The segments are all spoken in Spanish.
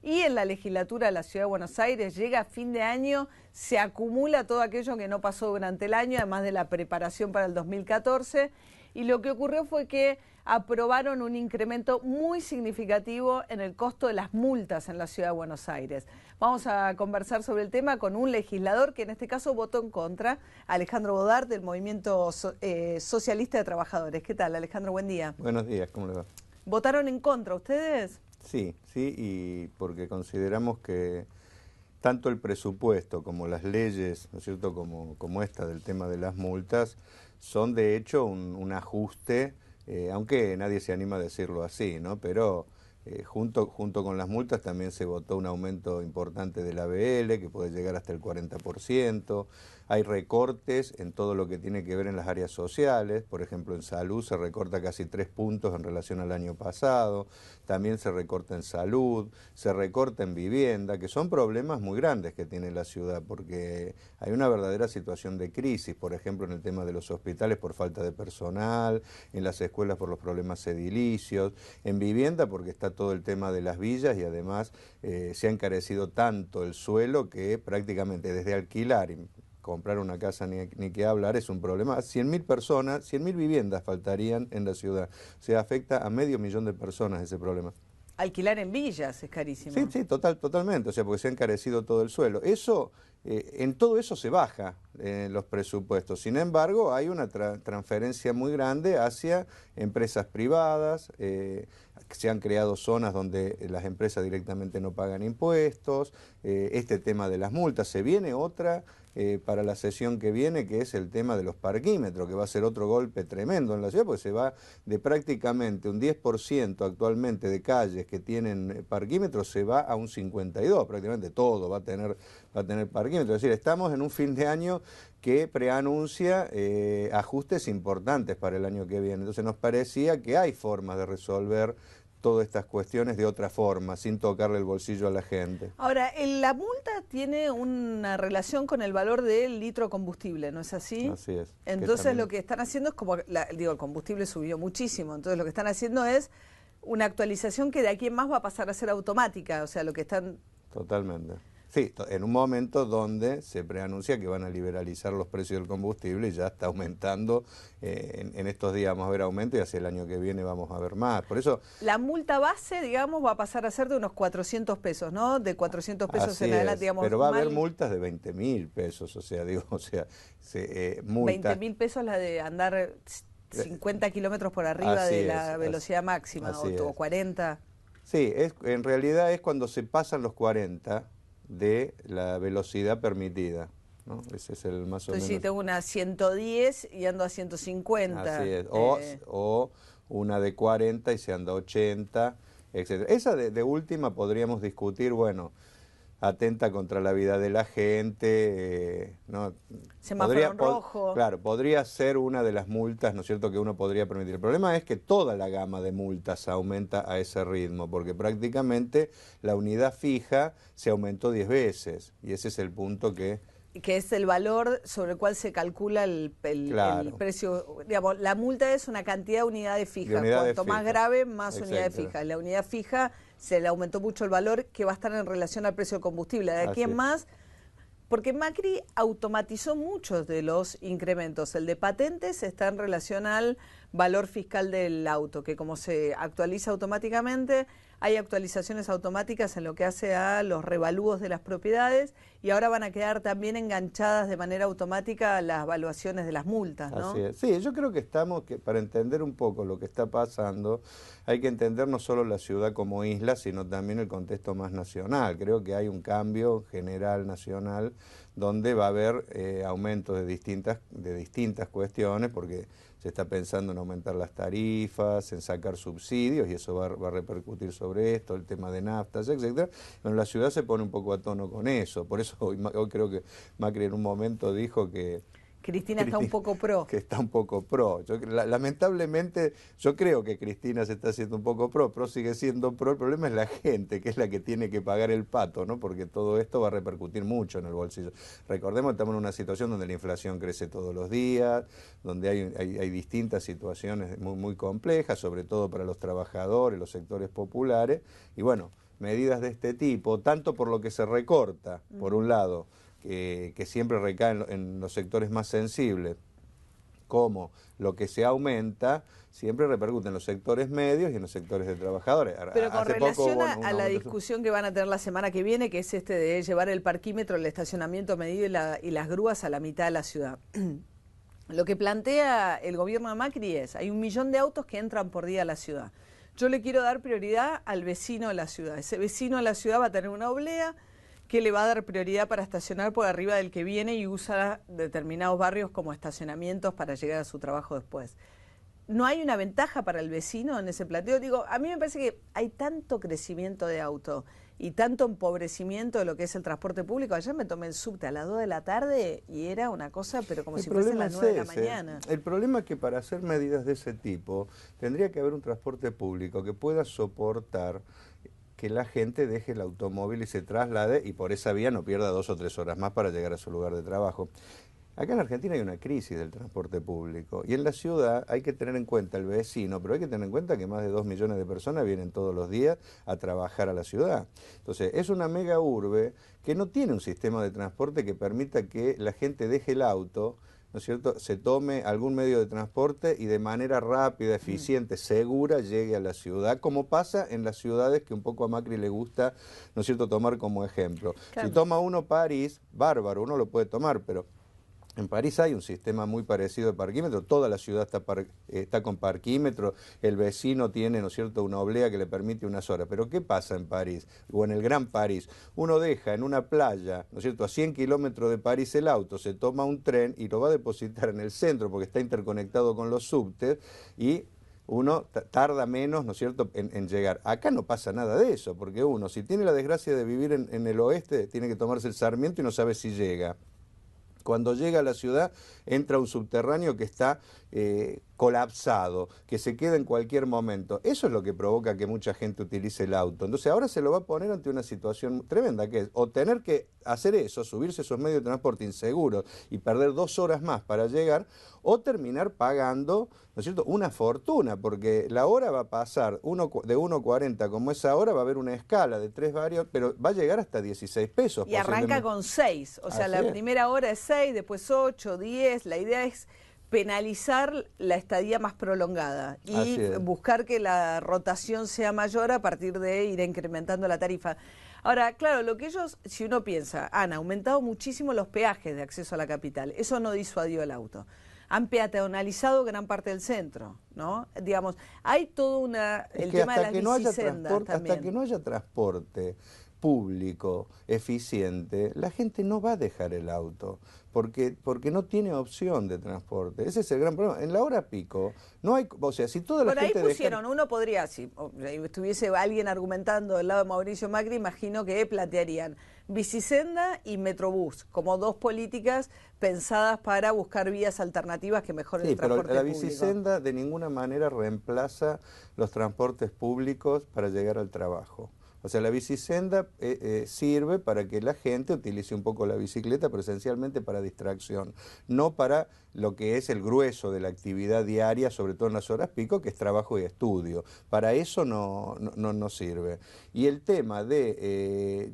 y en la legislatura de la Ciudad de Buenos Aires llega a fin de año, se acumula todo aquello que no pasó durante el año, además de la preparación para el 2014, y lo que ocurrió fue que aprobaron un incremento muy significativo en el costo de las multas en la Ciudad de Buenos Aires. Vamos a conversar sobre el tema con un legislador que en este caso votó en contra, Alejandro Bodart, del Movimiento Socialista de Trabajadores. ¿Qué tal, Alejandro? Buen día. Buenos días, ¿cómo le va? ¿Votaron en contra ustedes? Sí, y porque consideramos que tanto el presupuesto como las leyes, ¿no es cierto?, como esta del tema de las multas, son de hecho un ajuste, aunque nadie se anima a decirlo así, ¿no? Pero junto con las multas también se votó un aumento importante del ABL, que puede llegar hasta el 40%. Hay recortes en todo lo que tiene que ver en las áreas sociales. Por ejemplo, en salud se recorta casi 3 puntos en relación al año pasado. También se recorta en salud, se recorta en vivienda, que son problemas muy grandes que tiene la ciudad, porque hay una verdadera situación de crisis, por ejemplo, en el tema de los hospitales por falta de personal, en las escuelas por los problemas edilicios, en vivienda porque está todo el tema de las villas y además se ha encarecido tanto el suelo que prácticamente desde alquilar y comprar una casa ni que hablar es un problema. 100.000 personas, 100.000 viviendas faltarían en la ciudad. O sea, afecta a 500.000 de personas ese problema. Alquilar en villas es carísimo. Sí, totalmente, o sea, porque se ha encarecido todo el suelo. Eso, en todo eso se baja los presupuestos. Sin embargo, hay una transferencia muy grande hacia empresas privadas. Se han creado zonas donde las empresas directamente no pagan impuestos. Este tema de las multas. Se viene otra para la sesión que viene, que es el tema de los parquímetros, que va a ser otro golpe tremendo en la ciudad, porque se va de prácticamente un 10% actualmente de calles que tienen parquímetros, se va a un 52%, prácticamente todo va a tener parquímetros. Es decir, estamos en un fin de año que preanuncia ajustes importantes para el año que viene. Entonces nos parecía que hay formas de resolver todas estas cuestiones de otra forma, sin tocarle el bolsillo a la gente. Ahora, la multa tiene una relación con el valor del litro de combustible, ¿no es así? Así es. Entonces lo que están haciendo es como, el combustible subió muchísimo, entonces lo que están haciendo es una actualización que de aquí en más va a pasar a ser automática, o sea, lo que están... Totalmente. Sí, en un momento donde se preanuncia que van a liberalizar los precios del combustible y ya está aumentando, en estos días vamos a ver aumento y hacia el año que viene vamos a ver más. Por eso la multa base, digamos, va a pasar a ser de unos 400 pesos, ¿no? De 400 pesos en adelante, digamos. Pero va a haber multas de 20.000 pesos, multas. 20.000 pesos la de andar 50 kilómetros por arriba de la velocidad máxima, o 40. Sí, en realidad es cuando se pasan los 40 de la velocidad permitida, ¿no? Ese es el más o menos. Entonces si tengo una 110 y ando a 150. Así es, o una de 40 y se anda a 80, etc. Esa de última podríamos discutir, bueno, atenta contra la vida de la gente, ¿no? Semáforo en rojo. Claro, podría ser una de las multas, ¿no es cierto?, que uno podría permitir. El problema es que toda la gama de multas aumenta a ese ritmo, porque prácticamente la unidad fija se aumentó 10 veces, y ese es el punto que es el valor sobre el cual se calcula el precio. Digamos, la multa es una cantidad de unidades fijas. Cuanto más grave, más unidades fijas. La unidad fija se le aumentó mucho el valor que va a estar en relación al precio del combustible. De aquí en más, porque Macri automatizó muchos de los incrementos. El de patentes está en relación al valor fiscal del auto, que como se actualiza automáticamente, hay actualizaciones automáticas en lo que hace a los revalúos de las propiedades y ahora van a quedar también enganchadas de manera automática las evaluaciones de las multas, ¿no? Así es. Sí, yo creo que para entender un poco lo que está pasando, hay que entender no solo la ciudad como isla, sino también el contexto más nacional. Creo que hay un cambio general nacional donde va a haber aumentos de distintas cuestiones, porque se está pensando en aumentar las tarifas, en sacar subsidios, y eso va a repercutir sobre esto, el tema de naftas, etcétera. Bueno, la ciudad se pone un poco a tono con eso. Por eso hoy creo que Macri en un momento dijo que Cristina está un poco pro. Que está un poco pro. Lamentablemente, yo creo que Cristina se está haciendo un poco pro sigue siendo pro. El problema es la gente, que es la que tiene que pagar el pato, ¿no? Porque todo esto va a repercutir mucho en el bolsillo. Recordemos que estamos en una situación donde la inflación crece todos los días, donde hay distintas situaciones muy complejas, sobre todo para los trabajadores, los sectores populares, y bueno, medidas de este tipo, tanto por lo que se recorta, por un lado, que siempre recae en los sectores más sensibles, como lo que se aumenta, siempre repercute en los sectores medios y en los sectores de trabajadores. Pero con relación a la discusión que van a tener la semana que viene, que es de llevar el parquímetro, el estacionamiento medido y las grúas a la mitad de la ciudad. Lo que plantea el gobierno de Macri es, hay 1 millón de autos que entran por día a la ciudad. Yo le quiero dar prioridad al vecino de la ciudad. Ese vecino de la ciudad va a tener una oblea que le va a dar prioridad para estacionar por arriba del que viene y usa determinados barrios como estacionamientos para llegar a su trabajo después. ¿No hay una ventaja para el vecino en ese planteo? Digo, a mí me parece que hay tanto crecimiento de auto y tanto empobrecimiento de lo que es el transporte público. Ayer me tomé el subte a las 2 de la tarde y era una cosa, pero como si fuese las 9 de la mañana. El problema es que para hacer medidas de ese tipo tendría que haber un transporte público que pueda soportar que la gente deje el automóvil y se traslade y por esa vía no pierda 2 o 3 horas más para llegar a su lugar de trabajo. Acá en Argentina hay una crisis del transporte público y en la ciudad hay que tener en cuenta el vecino, pero hay que tener en cuenta que más de 2 millones de personas vienen todos los días a trabajar a la ciudad. Entonces es una mega urbe que no tiene un sistema de transporte que permita que la gente deje el auto, ¿no es cierto?, se tome algún medio de transporte y de manera rápida, eficiente, segura llegue a la ciudad, como pasa en las ciudades que un poco a Macri le gusta, ¿no es cierto?, tomar como ejemplo. Claro. Si toma uno París, bárbaro, uno lo puede tomar, pero en París hay un sistema muy parecido de parquímetro, toda la ciudad está con parquímetro, el vecino tiene, ¿no es cierto?, una oblea que le permite unas horas. Pero ¿qué pasa en París o en el Gran París? Uno deja en una playa, ¿no es cierto?, a 100 kilómetros de París el auto, se toma un tren y lo va a depositar en el centro porque está interconectado con los subtes y uno tarda menos, ¿no es cierto?, en llegar. Acá no pasa nada de eso, porque uno, si tiene la desgracia de vivir en el oeste, tiene que tomarse el Sarmiento y no sabe si llega. Cuando llega a la ciudad, entra un subterráneo que está colapsado, que se queda en cualquier momento. Eso es lo que provoca que mucha gente utilice el auto. Entonces ahora se lo va a poner ante una situación tremenda, que es o tener que hacer eso, subirse esos medios de transporte inseguros y perder 2 horas más para llegar, o terminar pagando, ¿no es cierto?, una fortuna, porque la hora va a pasar de 1,40 como es ahora, va a haber una escala de 3 varios, pero va a llegar hasta 16 pesos. Y arranca con 6, o sea, la primera hora es 6, después 8, 10, la idea es penalizar la estadía más prolongada y buscar que la rotación sea mayor a partir de ir incrementando la tarifa. Ahora, claro, lo que ellos, si uno piensa, han aumentado muchísimo los peajes de acceso a la capital, eso no disuadió el auto. Han peatonalizado gran parte del centro, ¿no? Digamos, hay todo el tema de las bicisendas también. Hasta que no haya transporte público, eficiente, la gente no va a dejar el auto, porque no tiene opción de transporte. Ese es el gran problema. En la hora pico, no hay, o sea, si toda la gente... Por ahí pusieron, uno podría, si estuviese alguien argumentando del lado de Mauricio Macri, imagino que plantearían bicisenda y metrobús, como 2 políticas pensadas para buscar vías alternativas que mejoren el transporte público. Pero la bicisenda de ninguna manera reemplaza los transportes públicos para llegar al trabajo. O sea, la bicisenda sirve para que la gente utilice un poco la bicicleta, pero esencialmente para distracción, no para lo que es el grueso de la actividad diaria, sobre todo en las horas pico, que es trabajo y estudio. Para eso no sirve. Y el tema de...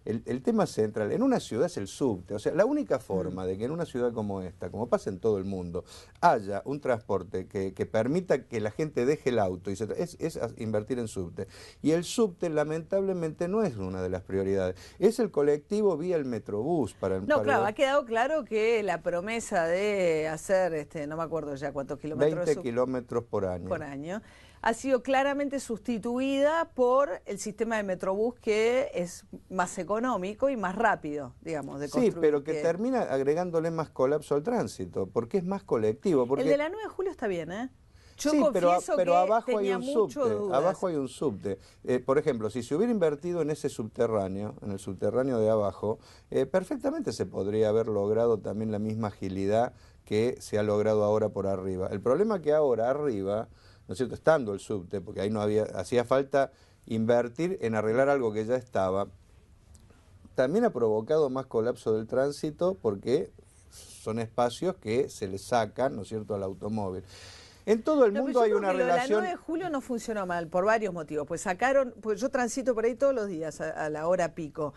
El tema central en una ciudad es el subte, o sea, la única forma de que en una ciudad como esta, como pasa en todo el mundo, haya un transporte que permita que la gente deje el auto y es invertir en subte. Y el subte lamentablemente no es una de las prioridades, es el colectivo vía el metrobús. Ha quedado claro que la promesa de hacer, no me acuerdo ya cuántos kilómetros. 20 kilómetros por año. Ha sido claramente sustituida por el sistema de Metrobús, que es más económico y más rápido, digamos, de construir. Sí, pero que termina agregándole más colapso al tránsito, porque es más colectivo. Porque... El de la 9 de julio está bien, ¿eh? Yo sí, confieso pero que abajo hay un subte. Abajo hay un subte. Por ejemplo, si se hubiera invertido en ese subterráneo, en el subterráneo de abajo, perfectamente se podría haber logrado también la misma agilidad que se ha logrado ahora por arriba. El problema es que ahora arriba, ¿no es cierto?, estando el subte, porque ahí hacía falta invertir en arreglar algo que ya estaba, también ha provocado más colapso del tránsito porque son espacios que se le sacan, ¿no es cierto?, al automóvil. En todo el mundo hay una relación... La 9 de julio no funcionó mal por varios motivos. Pues sacaron, pues yo transito por ahí todos los días a la hora pico.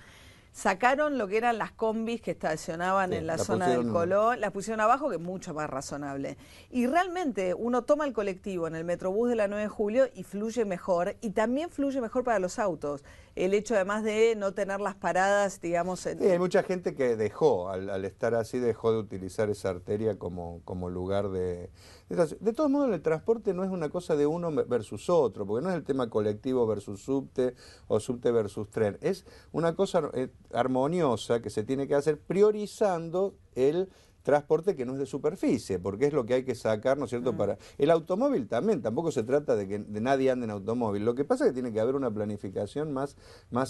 Sacaron lo que eran las combis que estacionaban en la zona del Colón, las pusieron abajo, que es mucho más razonable. Y realmente uno toma el colectivo en el Metrobús de la 9 de julio y fluye mejor, y también fluye mejor para los autos. El hecho además de no tener las paradas, digamos... Sí, hay mucha gente que dejó, al estar así, dejó de utilizar esa arteria como lugar de... De todos modos, el transporte no es una cosa de uno versus otro, porque no es el tema colectivo versus subte o subte versus tren. Es una cosa armoniosa que se tiene que hacer priorizando el transporte que no es de superficie, porque es lo que hay que sacar, ¿no es cierto? Para el automóvil también, tampoco se trata de que nadie ande en automóvil. Lo que pasa es que tiene que haber una planificación más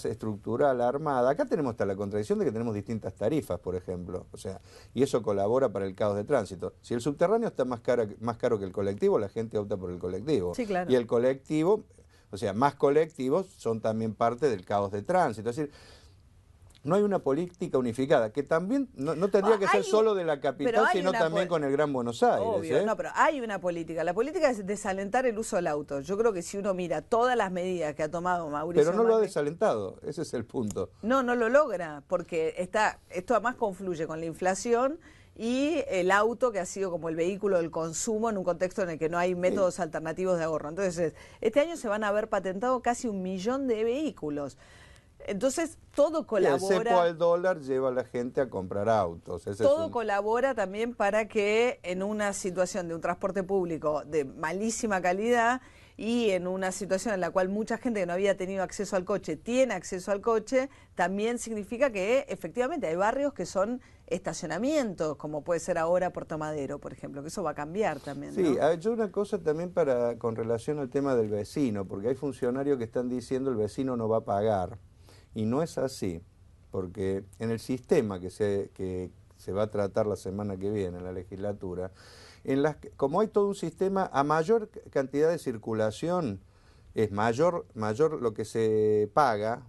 estructural, armada. Acá tenemos hasta la contradicción de que tenemos distintas tarifas, por ejemplo, o sea, y eso colabora para el caos de tránsito. Si el subterráneo está más caro que el colectivo, la gente opta por el colectivo. Sí, claro. Y el colectivo, o sea, más colectivos son también parte del caos de tránsito. Es decir, no hay una política unificada, que también no tendría que ser solo de la capital, sino también con el Gran Buenos Aires. Obvio, no, pero hay una política. La política es desalentar el uso del auto. Yo creo que si uno mira todas las medidas que ha tomado Mauricio Pero no Macri, lo ha desalentado, ese es el punto. No lo logra, porque esto además confluye con la inflación y el auto, que ha sido como el vehículo del consumo en un contexto en el que no hay métodos alternativos de ahorro. Entonces, este año se van a haber patentado casi 1 millón de vehículos. Entonces, todo colabora... Y el cepo al dólar lleva a la gente a comprar autos. Todo colabora también para que en una situación de un transporte público de malísima calidad y en una situación en la cual mucha gente que no había tenido acceso al coche tiene acceso al coche, también significa que efectivamente hay barrios que son estacionamientos, como puede ser ahora Puerto Madero, por ejemplo, que eso va a cambiar también, ¿no? Sí, yo una cosa también con relación al tema del vecino, porque hay funcionarios que están diciendo el vecino no va a pagar. Y no es así, porque en el sistema que se va a tratar la semana que viene en la legislatura, como hay todo un sistema, a mayor cantidad de circulación es mayor lo que se paga,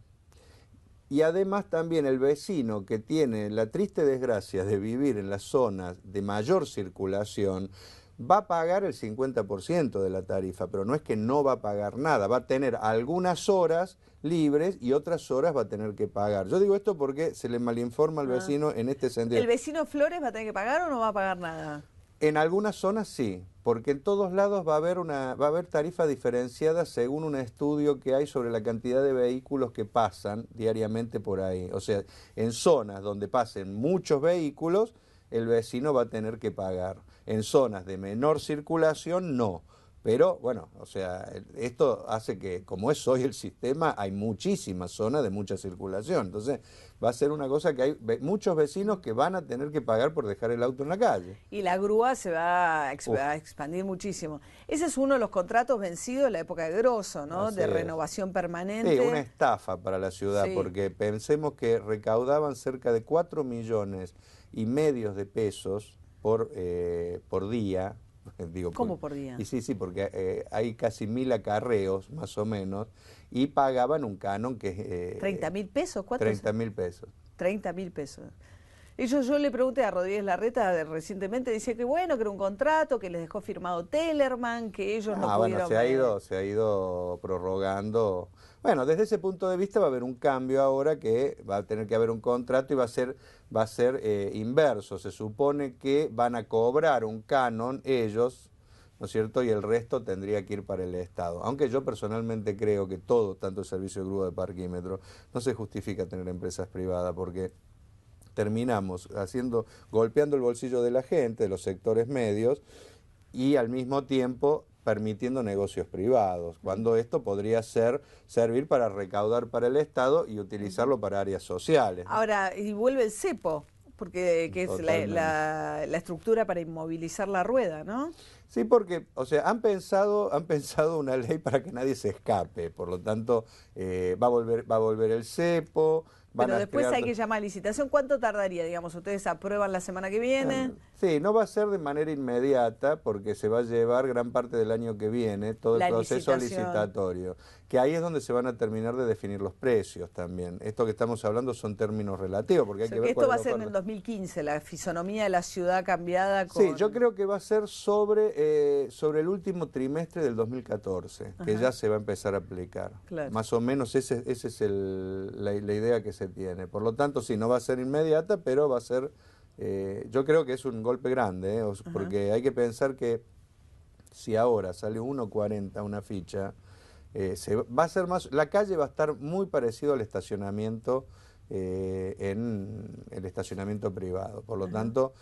y además también el vecino que tiene la triste desgracia de vivir en las zonas de mayor circulación, va a pagar el 50% de la tarifa, pero no es que no va a pagar nada, va a tener algunas horas libres y otras horas va a tener que pagar. Yo digo esto porque se le malinforma al vecino en este sentido. ¿El vecino Flores va a tener que pagar o no va a pagar nada? En algunas zonas sí, porque en todos lados va a haber tarifas diferenciadas según un estudio que hay sobre la cantidad de vehículos que pasan diariamente por ahí. O sea, en zonas donde pasen muchos vehículos, el vecino va a tener que pagar. En zonas de menor circulación, no. Pero, bueno, o sea, esto hace que, como es hoy el sistema, hay muchísimas zonas de mucha circulación. Entonces, va a ser una cosa que hay muchos vecinos que van a tener que pagar por dejar el auto en la calle. Y la grúa se va a expandir muchísimo. Ese es uno de los contratos vencidos en la época de Grosso, ¿no? De renovación permanente. Sí, una estafa para la ciudad, porque pensemos que recaudaban cerca de 4,5 millones de pesos por día. Digo, ¿Cómo por día? Y sí, porque hay casi 1.000 acarreos, más o menos, y pagaban un canon que es... ¿30.000 pesos? 30.000 pesos. 30.000 pesos. Yo le pregunté a Rodríguez Larreta recientemente, dice que bueno, que era un contrato, que les dejó firmado Tellerman, que ellos no pudieron... Bueno, se ha ido prorrogando. Bueno, desde ese punto de vista va a haber un cambio ahora, que va a tener que haber un contrato y va a ser inverso. Se supone que van a cobrar un canon ellos, ¿no es cierto? Y el resto tendría que ir para el Estado. Aunque yo personalmente creo que todo, tanto el servicio de grúa de parquímetro, no se justifica tener empresas privadas, porque terminamos golpeando el bolsillo de la gente, de los sectores medios, y al mismo tiempo permitiendo negocios privados, cuando esto podría servir para recaudar para el Estado y utilizarlo para áreas sociales, ¿no? Ahora, y vuelve el cepo, porque que es la estructura para inmovilizar la rueda, ¿no? Sí, porque, o sea, han pensado una ley para que nadie se escape, por lo tanto, va a volver el cepo. Pero después hay que llamar a licitación. ¿Cuánto tardaría, digamos? ¿Ustedes aprueban la semana que viene? Sí, no va a ser de manera inmediata porque se va a llevar gran parte del año que viene todo el proceso licitatorio, que ahí es donde se van a terminar de definir los precios también. Esto que estamos hablando son términos relativos porque hay que ver esto va a ser en el 2015, la fisonomía de la ciudad cambiada con... Sí, yo creo que va a ser sobre el último trimestre del 2014, que ya se va a empezar a aplicar. Claro. Más o menos esa es la idea que se tiene. Por lo tanto, sí, no va a ser inmediata, pero va a ser... yo creo que es un golpe grande, porque hay que pensar que si ahora sale 1.40 una ficha, va a ser más, la calle va a estar muy parecido al estacionamiento en el estacionamiento privado. Por lo tanto,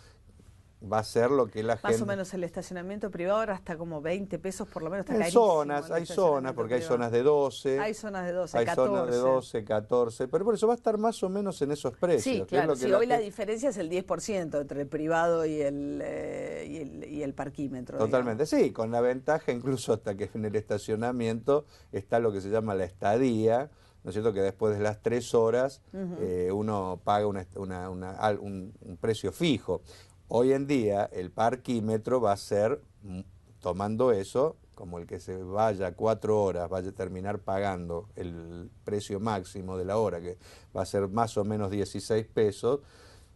va a ser lo que la gente... Más o menos el estacionamiento privado ahora está como 20 pesos por lo menos, está en carísimo. Zonas, hay zonas, porque hay zonas de 12. Hay zonas de 12, hay 14. Zonas de 12, 14, pero por eso va a estar más o menos en esos precios. Sí, claro, si hoy la diferencia es el 10% entre el privado y el parquímetro. Totalmente, digamos. Sí, con la ventaja incluso hasta que en el estacionamiento está lo que se llama la estadía, ¿no es cierto?, que después de las 3 horas uno paga un precio fijo. Hoy en día el parquímetro va a ser, tomando eso, como el que se vaya 4 horas vaya a terminar pagando el precio máximo de la hora, que va a ser más o menos 16 pesos,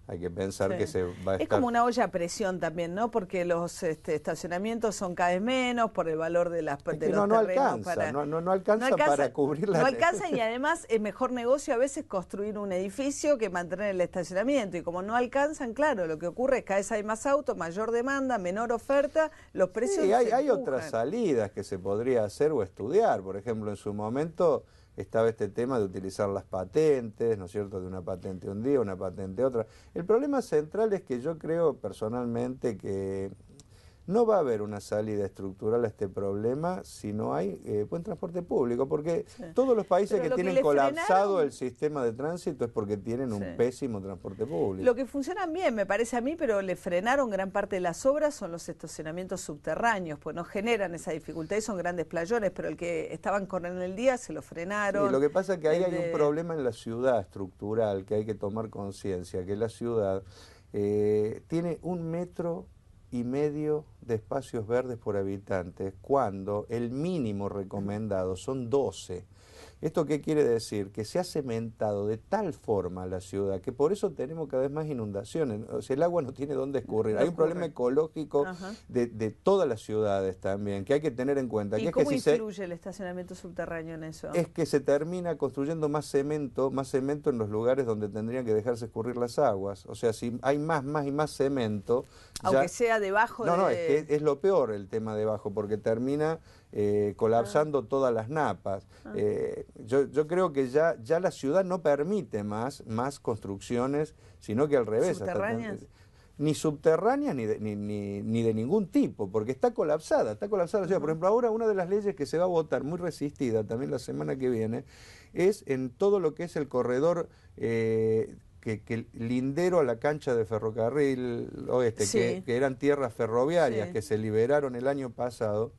hay que pensar que se va a estar... Es como una olla a presión también, ¿no? Porque los estacionamientos son cada vez menos por el valor de los terrenos. No alcanza para cubrir la... No alcanza y además es mejor negocio a veces construir un edificio que mantener el estacionamiento. Y como no alcanzan, claro, lo que ocurre es que cada vez hay más autos, mayor demanda, menor oferta, los precios Sí, hay otras salidas que se podría hacer o estudiar. Por ejemplo, en su momento estaba este tema de utilizar las patentes, ¿no es cierto?, de una patente un día, una patente otra. El problema central es que yo creo personalmente que no va a haber una salida estructural a este problema si no hay buen transporte público, porque todos los países que tienen colapsado el sistema de tránsito es porque tienen un pésimo transporte público. Lo que funciona bien, me parece a mí, pero le frenaron gran parte de las obras son los estacionamientos subterráneos, pues no generan esa dificultad y son grandes playones, pero el que estaban corriendo el día se lo frenaron. Sí, lo que pasa es que ahí hay un problema en la ciudad estructural que hay que tomar conciencia, que la ciudad tiene 1,5 metros de espacios verdes por habitante, cuando el mínimo recomendado son 12. ¿Esto qué quiere decir? Que se ha cementado de tal forma la ciudad que por eso tenemos cada vez más inundaciones. O sea, el agua no tiene dónde escurrir. Hay un problema ecológico de todas las ciudades también, que hay que tener en cuenta. ¿Y cómo influye el estacionamiento subterráneo en eso? Es que se termina construyendo más cemento en los lugares donde tendrían que dejarse escurrir las aguas. O sea, si hay más y más cemento... Aunque sea debajo No, es que es lo peor el tema debajo, porque termina colapsando todas las napas. Yo creo que ya la ciudad no permite más construcciones, sino que al revés. ¿Subterráneas? Ni subterráneas ni de ningún tipo, porque está colapsada la ciudad. Por ejemplo, ahora una de las leyes que se va a votar, muy resistida también la semana que viene, es en todo lo que es el corredor que lindero a la cancha de ferrocarril oeste, que eran tierras ferroviarias que se liberaron el año pasado,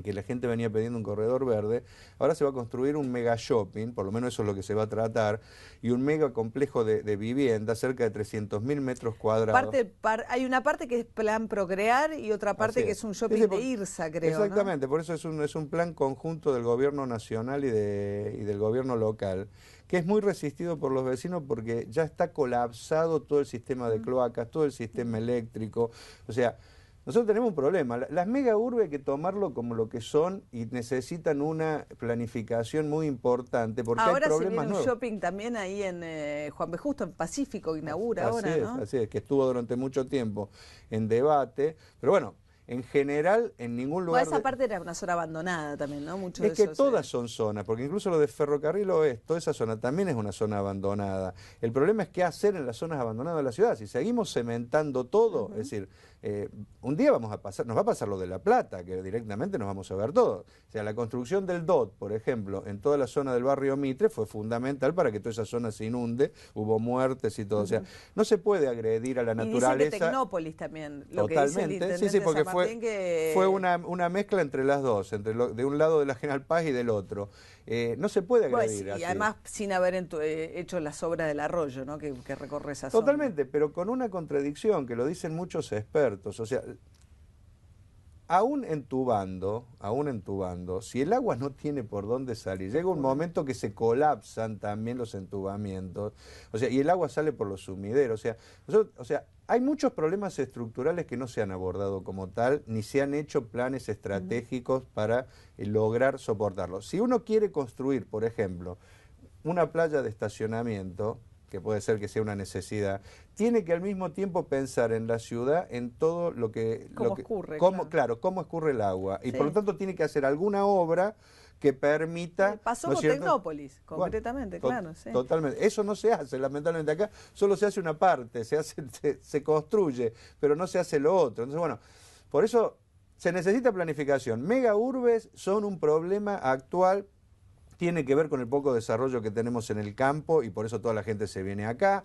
que la gente venía pidiendo un corredor verde. Ahora se va a construir un mega shopping, por lo menos eso es lo que se va a tratar, y un mega complejo de vivienda, cerca de 300.000 metros cuadrados. Hay una parte que es plan Procrear y otra parte que es un shopping de IRSA, creo. Exactamente, ¿no? Por eso es un plan conjunto del gobierno nacional y del gobierno local, que es muy resistido por los vecinos porque ya está colapsado todo el sistema de cloacas, todo el sistema eléctrico. O sea, nosotros tenemos un problema. Las mega urbes hay que tomarlo como lo que son y necesitan una planificación muy importante porque ahora hay problemas nuevos. Ahora se viene un shopping también ahí en Juan B. Justo, en Pacífico, inaugura ahora, ¿no? Así es, que estuvo durante mucho tiempo en debate. Pero bueno, en general, en ningún lugar... Esa parte era una zona abandonada también, ¿no? Es que todas son zonas, porque incluso lo de Ferrocarril Oeste, toda esa zona también es una zona abandonada. El problema es qué hacer en las zonas abandonadas de la ciudad. Si seguimos cementando todo, es decir, un día nos va a pasar lo de La Plata, que directamente nos vamos a ver todo. O sea, la construcción del DOT, por ejemplo, en toda la zona del barrio Mitre fue fundamental para que toda esa zona se inunde, hubo muertes y todo. O sea, no se puede agredir a la naturaleza. Y dicen que Tecnópolis también. Totalmente, sí, porque fue fue una mezcla entre las dos, de un lado de la General Paz y del otro. No se puede agredir pues, así. Y además sin haber hecho las obras del arroyo, ¿no? que recorre esa zona. Totalmente, pero con una contradicción que lo dicen muchos expertos. O sea, aún entubando, si el agua no tiene por dónde salir, llega un momento que se colapsan también los entubamientos, o sea, y el agua sale por los sumideros, o sea, hay muchos problemas estructurales que no se han abordado como tal, ni se han hecho planes estratégicos para lograr soportarlos. Si uno quiere construir, por ejemplo, una playa de estacionamiento, que puede ser que sea una necesidad, tiene que al mismo tiempo pensar en la ciudad, en todo lo que... Cómo escurre, claro, cómo escurre el agua. Y por lo tanto tiene que hacer alguna obra que permita... Pasó con Tecnópolis, concretamente, claro. Sí. Totalmente. Eso no se hace, lamentablemente. Acá solo se hace una parte, se construye, pero no se hace lo otro. Entonces, bueno, por eso se necesita planificación. Mega urbes son un problema actual. Tiene que ver con el poco desarrollo que tenemos en el campo y por eso toda la gente se viene acá.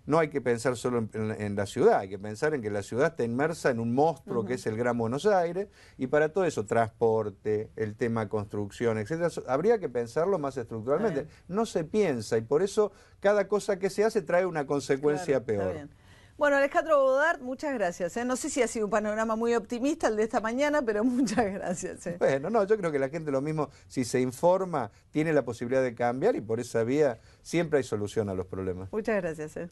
No hay que pensar solo en la ciudad, hay que pensar en que la ciudad está inmersa en un monstruo que es el Gran Buenos Aires y para todo eso, transporte, el tema construcción, etcétera, habría que pensarlo más estructuralmente. No se piensa y por eso cada cosa que se hace trae una consecuencia peor. Está bien. Bueno, Alejandro Bodart, muchas gracias. No sé si ha sido un panorama muy optimista el de esta mañana, pero muchas gracias. Bueno, no, yo creo que la gente lo mismo, si se informa, tiene la posibilidad de cambiar y por esa vía siempre hay solución a los problemas. Muchas gracias.